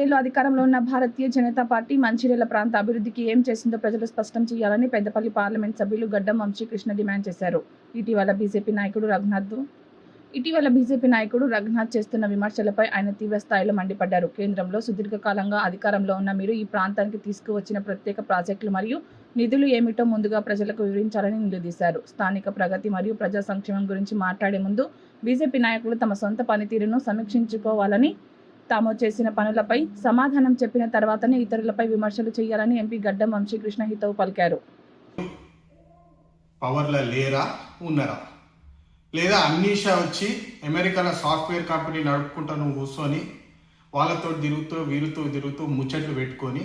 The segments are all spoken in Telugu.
10 ఏళ్లు అధికారంలో ఉన్న భారతీయ జనతా పార్టీ మంచిర్యాల ప్రాంత అభివృద్ధికి ఏం చేసిందో ప్రజలు స్పష్టం చేయాలని పెద్దపల్లి పార్లమెంట్ సభ్యులు గడ్డం వంశీకృష్ణ డిమాండ్ చేశారు. ఇటీవల బీజేపీ నాయకుడు రఘునాథ్ చేస్తున్న విమర్శలపై ఆయన తీవ్ర స్థాయిలో మండిపడ్డారు. కేంద్రంలో సుదీర్ఘకాలంగా అధికారంలో ఉన్న మీరు ఈ ప్రాంతానికి తీసుకువచ్చిన ప్రత్యేక ప్రాజెక్టులు మరియు నిధులు ఏమిటో ముందుగా ప్రజలకు వివరించాలని నిలదీశారు. స్థానిక ప్రగతి మరియు ప్రజా సంక్షేమం గురించి మాట్లాడే ముందు బీజేపీ నాయకులు తమ సొంత పనితీరును సమీక్షించుకోవాలని, తాము చేసిన పనులపై సమాధానం చెప్పిన తర్వాతనే ఇతరులపై విమర్శలు చేయాలని ఎంపీ గడ్డం వంశీకృష్ణ హితవు పలికారు. పవర్లో లేరా ఉన్నారా, లేదా అన్నీషా వచ్చి అమెరికాలో సాఫ్ట్వేర్ కంపెనీ నడుపుకుంటా నువ్వు కూర్చొని వాళ్ళతో వీరితో తిరుగుతూ ముచ్చట్లు పెట్టుకొని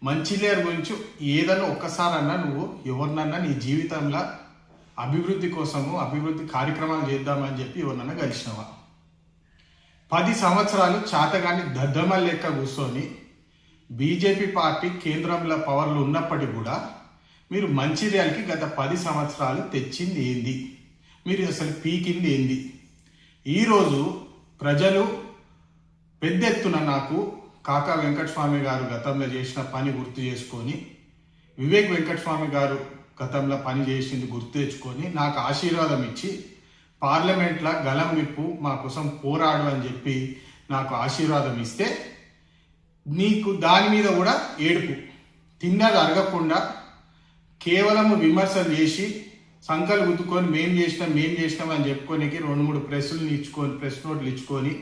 మంచిర్యాల గురించి ఏదైనా ఒక్కసారన్నా నువ్వు ఎవరినన్నా నీ జీవితంలో అభివృద్ధి కోసము అభివృద్ధి కార్యక్రమాలు చేద్దామని చెప్పి ఎవరినన్నా కలిసినవా? 10 సంవత్సరాలు చాతగాని దద్దమ్మ లెక్క కూర్చొని బీజేపీ పార్టీ కేంద్రంలో పవర్లు ఉన్నప్పటికీ కూడా మీరు మంచిర్యాలకి గత 10 సంవత్సరాలు తెచ్చింది ఏంది? మీరు అసలు పీకింది ఏంది? ఈరోజు ప్రజలు పెద్ద ఎత్తున నాకు కాకా వెంకటస్వామి గారు గతంలో చేసిన పని గుర్తు చేసుకొని, వివేక్ వెంకటస్వామి గారు గతంలో పని చేసింది గుర్తు తెచ్చుకొని నాకు ఆశీర్వాదం ఇచ్చి పార్లమెంట్లో గలం విప్పు మా కోసం పోరాడు అని చెప్పి నాకు ఆశీర్వాదం ఇస్తే నీకు దాని మీద కూడా ఏడుపు. తిన్నది అరగకుండా కేవలం విమర్శలు చేసి సంకలు గుద్దుకొని మేం చేసినాం అని చెప్పుకోనికి 2-3 ప్రెస్ నోట్లు ఇచ్చుకొని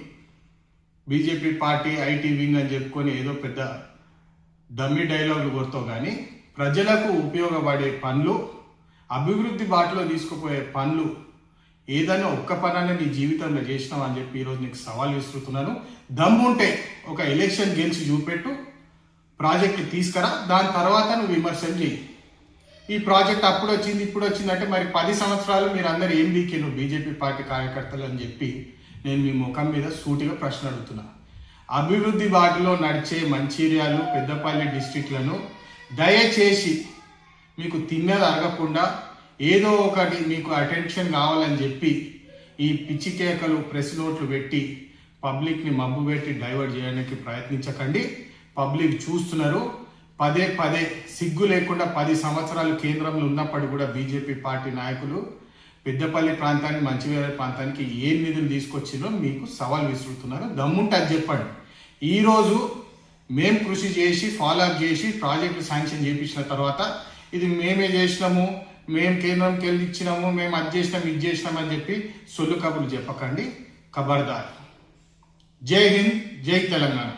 బీజేపీ పార్టీ ఐటీ వింగ్ అని చెప్పుకొని ఏదో పెద్ద డమ్మీ డైలాగులు కొడతావు. కానీ ప్రజలకు ఉపయోగపడే పనులు, అభివృద్ధి బాటలో తీసుకుపోయే పనులు ఏదైనా ఒక్క పనాన్ని నీ జీవితంలో చేసినావు అని చెప్పి ఈరోజు నీకు సవాల్ విసురుతున్నాను. దమ్ముంటే ఒక ఎలక్షన్ గెలిచి చూపెట్టు, ప్రాజెక్టు తీసుకురా, దాని తర్వాత నువ్వు విమర్శలు చేయి. ఈ ప్రాజెక్ట్ అప్పుడు వచ్చింది ఇప్పుడు వచ్చిందంటే మరి 10 సంవత్సరాలు మీరు అందరు ఏం వీకిను బీజేపీ పార్టీ కార్యకర్తలు అని చెప్పి నేను మీ ముఖం మీద సూటిగా ప్రశ్న అడుగుతున్నా. అభివృద్ధి బాటలో నడిచే మంచిర్యాలు పెద్దపల్లి డిస్ట్రిక్ట్లను దయచేసి మీకు తిన్నది అరగకుండా ఏదో ఒకటి మీకు అటెన్షన్ కావాలని చెప్పి ఈ పిచ్చి కేకలు ప్రెస్ నోట్లు పెట్టి పబ్లిక్ని మబ్బు పెట్టి డైవర్ట్ చేయడానికి ప్రయత్నించకండి. పబ్లిక్ చూస్తున్నారు. పదే సిగ్గు లేకుండా 10 సంవత్సరాలు కేంద్రంలో ఉన్నప్పటికీ కూడా బీజేపీ పార్టీ నాయకులు పెద్దపల్లి ప్రాంతానికి మంచిర్యాల ప్రాంతానికి ఏం నిధులు తీసుకొచ్చిందో మీకు సవాల్ విసురుతున్నారు. దమ్ముంటే అది చెప్పండి. ఈరోజు మేము కృషి చేసి ఫాలో అప్ చేసి ప్రాజెక్టు శాంక్షన్ చేయించిన తర్వాత ఇది మేమే చేసినాము, మేము కేంద్రంకి వెళ్ళి ఇచ్చినాము, మేము అది చేసినాం ఇది చేసినామని చెప్పి సొల్లు కబుర్లు చెప్పకండి. ఖబర్దార్. జై హింద్, జై తెలంగాణ.